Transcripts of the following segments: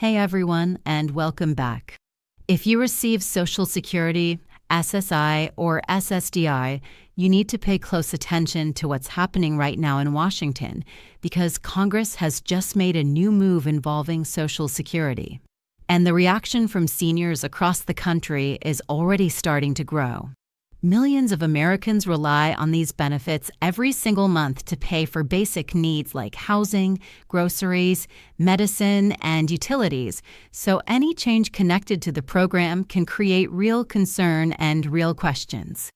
Hey everyone, and welcome back. If you receive Social Security, SSI, or SSDI, you need to pay close attention to what's happening right now in Washington because Congress has just made a new move involving Social Security. And the reaction from seniors across the country is already starting to grow. Millions of Americans rely on these benefits every single month to pay for basic needs like housing, groceries, medicine, and utilities, so any change connected to the program can create real concern and real questions.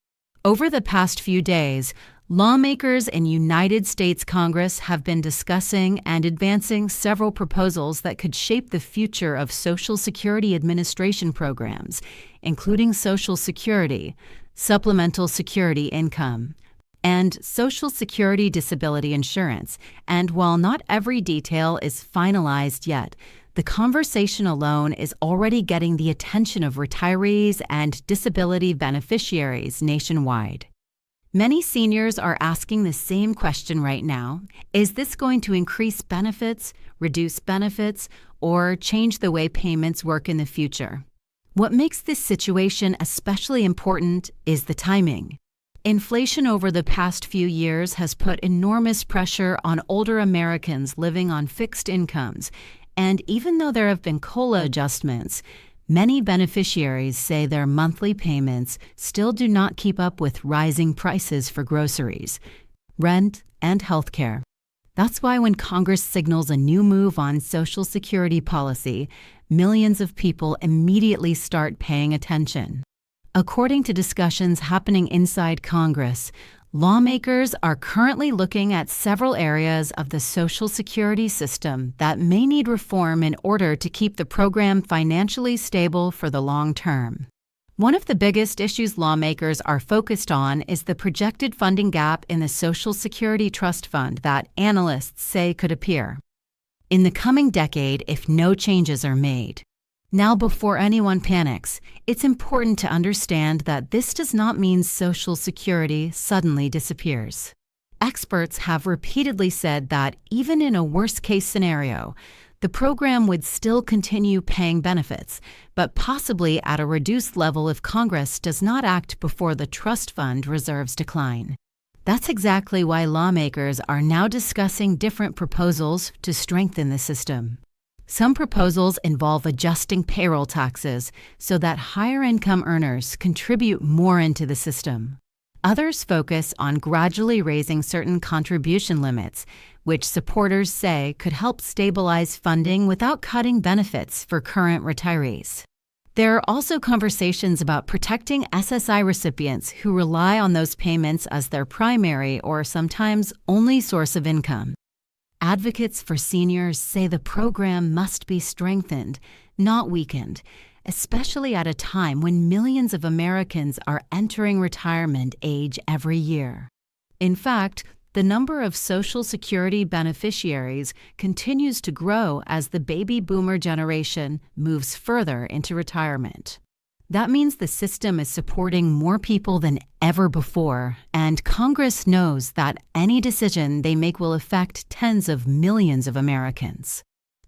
Over the past few days, lawmakers in United States Congress have been discussing and advancing several proposals that could shape the future of Social Security Administration programs, including Social Security, Supplemental Security Income, and Social Security Disability Insurance. And while not every detail is finalized yet, the conversation alone is already getting the attention of retirees and disability beneficiaries nationwide. Many seniors are asking the same question right now. Is this going to increase benefits, reduce benefits, or change the way payments work in the future? What makes this situation especially important is the timing. Inflation over the past few years has put enormous pressure on older Americans living on fixed incomes, and even though there have been COLA adjustments, many beneficiaries say their monthly payments still do not keep up with rising prices for groceries, rent, and healthcare. That's why when Congress signals a new move on Social Security policy, millions of people immediately start paying attention. According to discussions happening inside Congress, lawmakers are currently looking at several areas of the Social Security system that may need reform in order to keep the program financially stable for the long term. One of the biggest issues lawmakers are focused on is the projected funding gap in the Social Security Trust Fund that analysts say could appear in the coming decade if no changes are made. Now, before anyone panics, it's important to understand that this does not mean Social Security suddenly disappears. Experts have repeatedly said that even in a worst-case scenario, the program would still continue paying benefits, but possibly at a reduced level if Congress does not act before the trust fund reserves decline. That's exactly why lawmakers are now discussing different proposals to strengthen the system. Some proposals involve adjusting payroll taxes so that higher-income earners contribute more into the system. Others focus on gradually raising certain contribution limits, which supporters say could help stabilize funding without cutting benefits for current retirees. There are also conversations about protecting SSI recipients who rely on those payments as their primary or sometimes only source of income. Advocates for seniors say the program must be strengthened, not weakened, especially at a time when millions of Americans are entering retirement age every year. In fact, the number of Social Security beneficiaries continues to grow as the baby boomer generation moves further into retirement. That means the system is supporting more people than ever before, and Congress knows that any decision they make will affect tens of millions of Americans.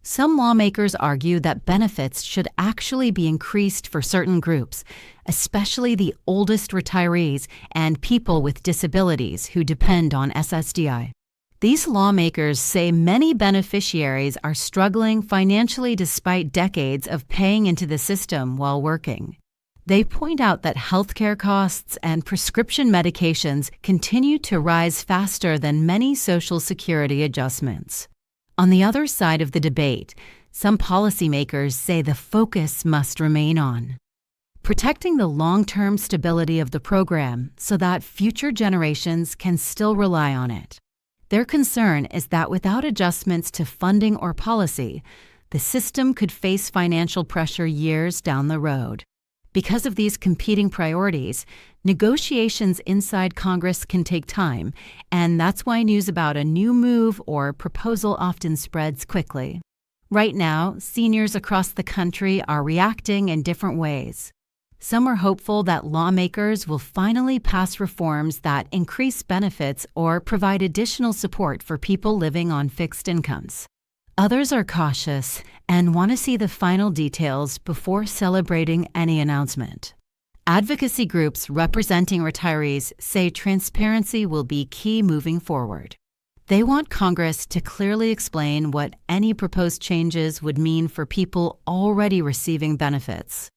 Some lawmakers argue that benefits should actually be increased for certain groups, especially the oldest retirees and people with disabilities who depend on SSDI. These lawmakers say many beneficiaries are struggling financially despite decades of paying into the system while working. They point out that healthcare costs and prescription medications continue to rise faster than many Social Security adjustments. On the other side of the debate, some policymakers say the focus must remain on protecting the long-term stability of the program so that future generations can still rely on it. Their concern is that without adjustments to funding or policy, the system could face financial pressure years down the road. Because of these competing priorities, negotiations inside Congress can take time, and that's why news about a new move or proposal often spreads quickly. Right now, seniors across the country are reacting in different ways. Some are hopeful that lawmakers will finally pass reforms that increase benefits or provide additional support for people living on fixed incomes. Others are cautious and want to see the final details before celebrating any announcement. Advocacy groups representing retirees say transparency will be key moving forward. They want Congress to clearly explain what any proposed changes would mean for people already receiving benefits.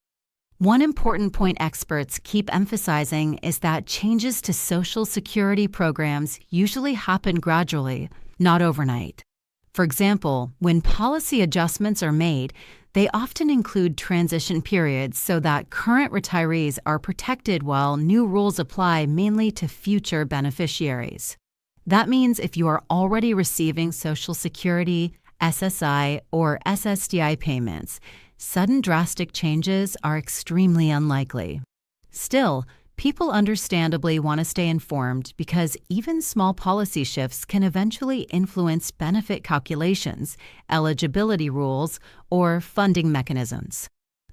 One important point experts keep emphasizing is that changes to Social Security programs usually happen gradually, not overnight. For example, when policy adjustments are made, they often include transition periods so that current retirees are protected while new rules apply mainly to future beneficiaries. That means if you are already receiving Social Security, SSI, or SSDI payments, sudden drastic changes are extremely unlikely. Still, people understandably want to stay informed because even small policy shifts can eventually influence benefit calculations, eligibility rules, or funding mechanisms.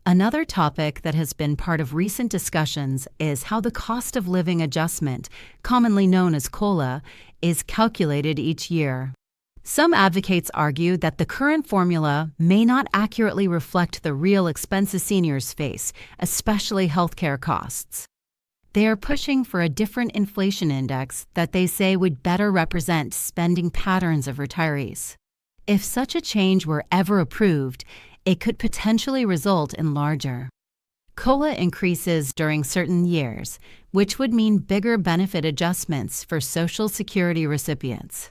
Another topic that has been part of recent discussions is how the cost of living adjustment, commonly known as COLA, is calculated each year. Some advocates argue that the current formula may not accurately reflect the real expenses seniors face, especially healthcare costs. They are pushing for a different inflation index that they say would better represent spending patterns of retirees. If such a change were ever approved, it could potentially result in larger COLA increases during certain years, which would mean bigger benefit adjustments for Social Security recipients.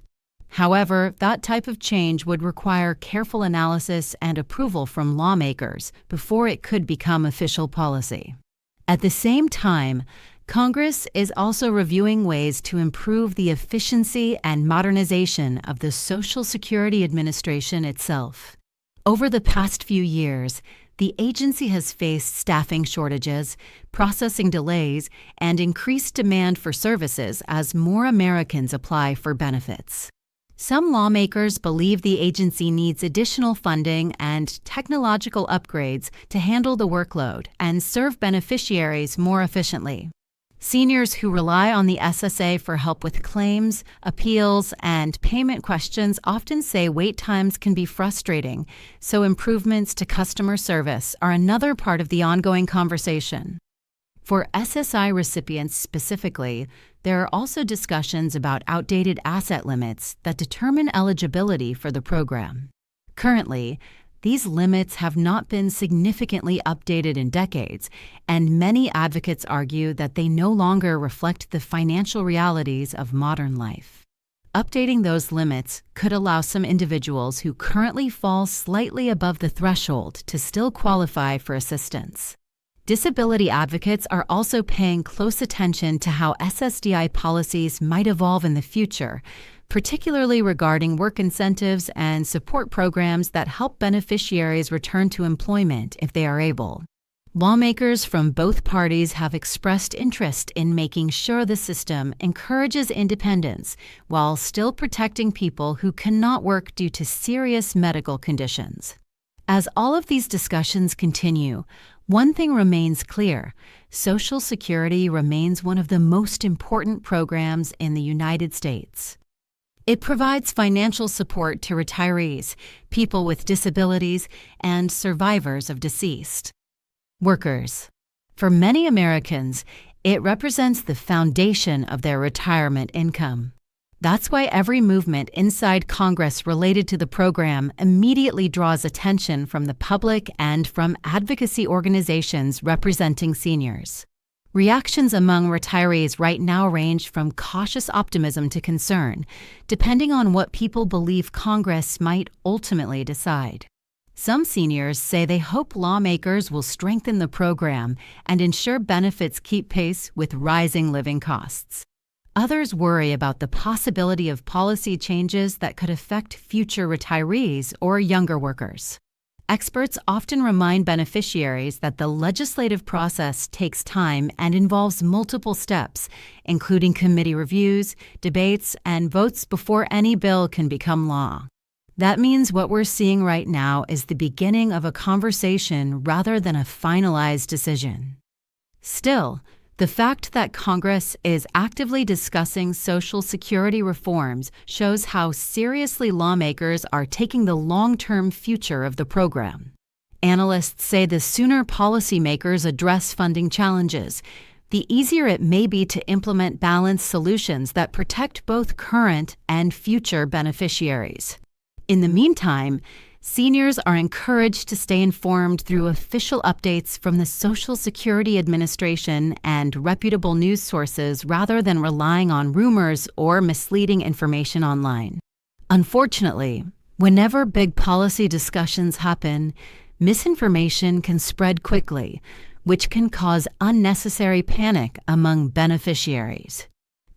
However, that type of change would require careful analysis and approval from lawmakers before it could become official policy. At the same time, Congress is also reviewing ways to improve the efficiency and modernization of the Social Security Administration itself. Over the past few years, the agency has faced staffing shortages, processing delays, and increased demand for services as more Americans apply for benefits. Some lawmakers believe the agency needs additional funding and technological upgrades to handle the workload and serve beneficiaries more efficiently. Seniors who rely on the SSA for help with claims, appeals, and payment questions often say wait times can be frustrating, so improvements to customer service are another part of the ongoing conversation. For SSI recipients specifically, there are also discussions about outdated asset limits that determine eligibility for the program. Currently, these limits have not been significantly updated in decades, and many advocates argue that they no longer reflect the financial realities of modern life. Updating those limits could allow some individuals who currently fall slightly above the threshold to still qualify for assistance. Disability advocates are also paying close attention to how SSDI policies might evolve in the future, particularly regarding work incentives and support programs that help beneficiaries return to employment if they are able. Lawmakers from both parties have expressed interest in making sure the system encourages independence while still protecting people who cannot work due to serious medical conditions. As all of these discussions continue, one thing remains clear: Social Security remains one of the most important programs in the United States. It provides financial support to retirees, people with disabilities, and survivors of deceased workers. For many Americans, it represents the foundation of their retirement income. That's why every movement inside Congress related to the program immediately draws attention from the public and from advocacy organizations representing seniors. Reactions among retirees right now range from cautious optimism to concern, depending on what people believe Congress might ultimately decide. Some seniors say they hope lawmakers will strengthen the program and ensure benefits keep pace with rising living costs. Others worry about the possibility of policy changes that could affect future retirees or younger workers. Experts often remind beneficiaries that the legislative process takes time and involves multiple steps, including committee reviews, debates, and votes before any bill can become law. That means what we're seeing right now is the beginning of a conversation rather than a finalized decision. Still, The fact that Congress is actively discussing Social Security reforms shows how seriously lawmakers are taking the long-term future of the program. Analysts say the sooner policymakers address funding challenges, the easier it may be to implement balanced solutions that protect both current and future beneficiaries. In the meantime, seniors are encouraged to stay informed through official updates from the Social Security Administration and reputable news sources rather than relying on rumors or misleading information online. Unfortunately, whenever big policy discussions happen, misinformation can spread quickly, which can cause unnecessary panic among beneficiaries.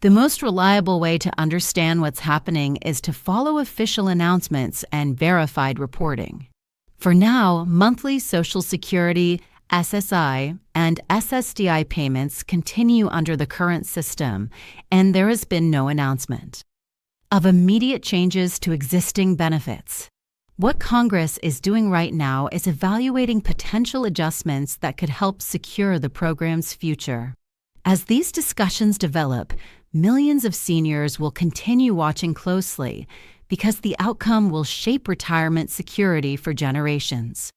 The most reliable way to understand what's happening is to follow official announcements and verified reporting. For now, monthly Social Security, SSI, and SSDI payments continue under the current system, and there has been no announcement of immediate changes to existing benefits. What Congress is doing right now is evaluating potential adjustments that could help secure the program's future. As these discussions develop, millions of seniors will continue watching closely because the outcome will shape retirement security for generations.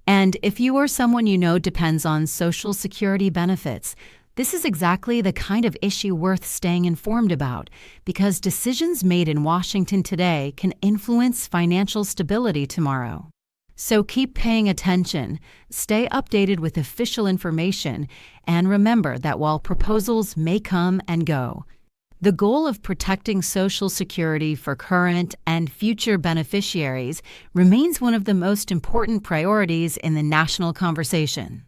And if you or someone you know depends on Social Security benefits, this is exactly the kind of issue worth staying informed about because decisions made in Washington today can influence financial stability tomorrow. So keep paying attention, stay updated with official information, and remember that while proposals may come and go, the goal of protecting Social Security for current and future beneficiaries remains one of the most important priorities in the national conversation.